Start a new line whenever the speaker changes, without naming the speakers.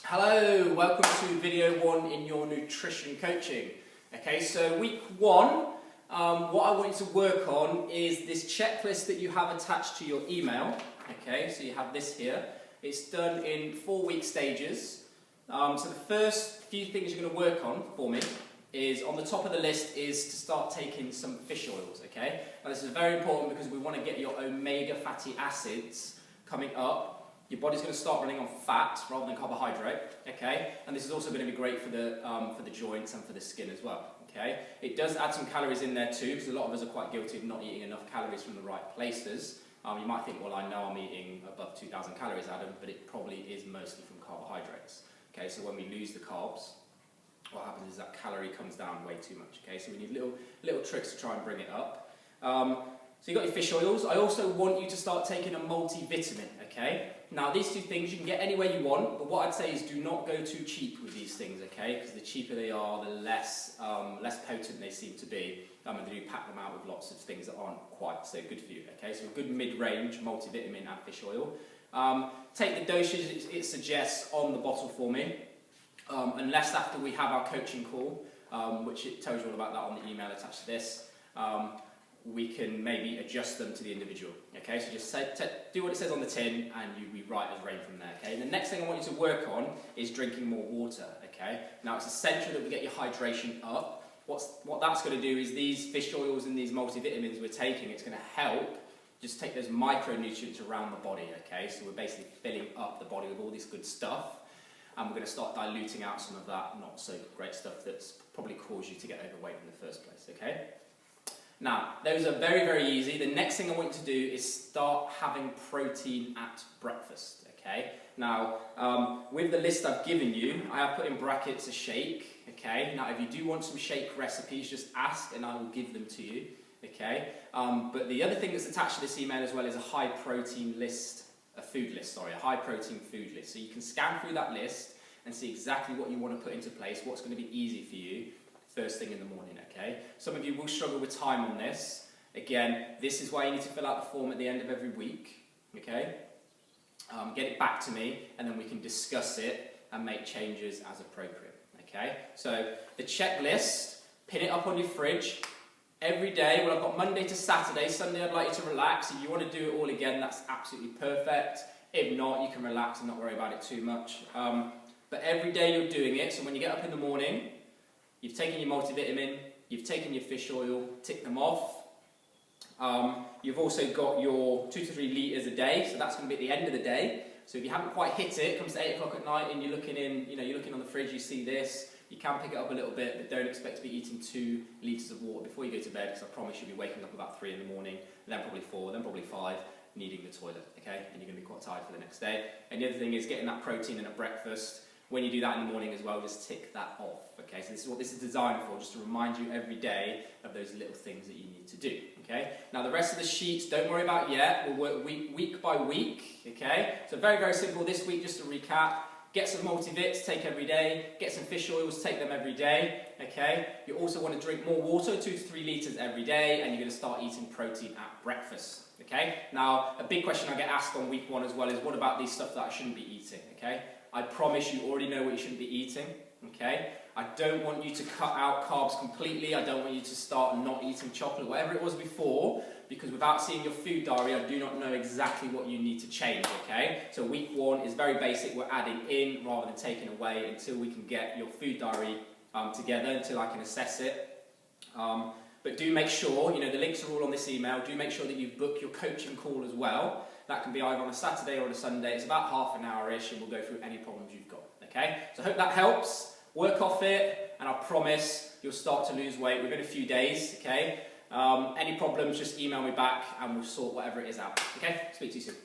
Hello, welcome to video 1 in your nutrition coaching. Okay, so week 1, what I want you to work on is this checklist that you have attached to your email. Okay, so you have this here. It's done in 4-week stages. So the first few things you're going to work on for me is, on the top of the list, is to start taking some fish oils. Okay, now this is very important because we want to get your omega fatty acids coming up. Your body's going to start running on fat rather than carbohydrate, okay? And this is also going to be great for the joints and for the skin as well, okay? It does add some calories in there too, because a lot of us are quite guilty of not eating enough calories from the right places. You might think, well, I know I'm eating above 2,000 calories, Adam, but it probably is mostly from carbohydrates, okay? So when we lose the carbs, what happens is that calorie comes down way too much, okay? So we need little tricks to try and bring it up. So you've got your fish oils. I also want you to start taking a multivitamin, okay? Now these two things you can get anywhere you want, but what I'd say is do not go too cheap with these things, okay? Because the cheaper they are, the less potent they seem to be, and they do pack them out with lots of things that aren't quite so good for you, okay? So a good mid-range multivitamin and fish oil. Take the dosage it suggests on the bottle for me, unless after we have our coaching call, which it tells you all about that on the email attached to this. We can maybe adjust them to the individual, okay? So just do what it says on the tin and we write as rain from there, okay? And the next thing I want you to work on is drinking more water, okay? Now it's essential that we get your hydration up. What that's going to do is these fish oils and these multivitamins we're taking, it's going to help just take those micronutrients around the body, okay? So we're basically filling up the body with all this good stuff, and we're going to start diluting out some of that not so great stuff that's probably caused you to get overweight in the first place, okay? Now, those are very, very easy. The next thing I want you to do is start having protein at breakfast, okay? Now, with the list I've given you, I have put in brackets a shake, okay? Now, if you do want some shake recipes, just ask and I will give them to you, okay? But the other thing that's attached to this email as well is a high protein food list. So you can scan through that list and see exactly what you want to put into place, what's going to be easy for you first thing in the morning, okay? Some of you will struggle with time on this. Again, this is why you need to fill out the form at the end of every week, okay? Get it back to me, and then we can discuss it and make changes as appropriate, okay? So the checklist, pin it up on your fridge every day. Well, I've got Monday to Saturday. Sunday I'd like you to relax. If you want to do it all again, that's absolutely perfect. If not, you can relax and not worry about it too much. But every day you're doing it, so when you get up in the morning, you've taken your multivitamin, you've taken your fish oil, tick them off. You've also got your 2 to 3 litres a day, so that's going to be at the end of the day. So if you haven't quite hit it, it comes to 8 o'clock at night and you're looking on the fridge, you see this, you can pick it up a little bit, but don't expect to be eating 2 litres of water before you go to bed, because I promise you'll be waking up about 3 in the morning, then probably 4, then probably 5, needing the toilet, okay? And you're going to be quite tired for the next day. And the other thing is getting that protein in at breakfast. When you do that in the morning as well, just tick that off, okay? So this is what this is designed for, just to remind you every day of those little things that you need to do, okay? Now the rest of the sheets, don't worry about yet. We'll work week by week, okay? So very, very simple this week, just to recap. Get some multivits, take every day. Get some fish oils, take them every day, okay? You also want to drink more water, 2 to 3 litres every day, and you're going to start eating protein at breakfast, okay? Now, a big question I get asked on week 1 as well is, what about these stuff that I shouldn't be eating, okay? I promise you already know what you shouldn't be eating, okay? I don't want you to cut out carbs completely. I don't want you to start not eating chocolate, whatever it was before, because without seeing your food diary, I do not know exactly what you need to change, okay? So week 1 is very basic. We're adding in rather than taking away until we can get your food diary together, until I can assess it. But do make sure, the links are all on this email. Do make sure that you book your coaching call as well. That can be either on a Saturday or on a Sunday. It's about half an hour-ish, and we'll go through any problems you've got, okay? So I hope that helps. Work off it, and I promise you'll start to lose weight within a few days, okay? Any problems, just email me back, and we'll sort whatever it is out, okay? Speak to you soon.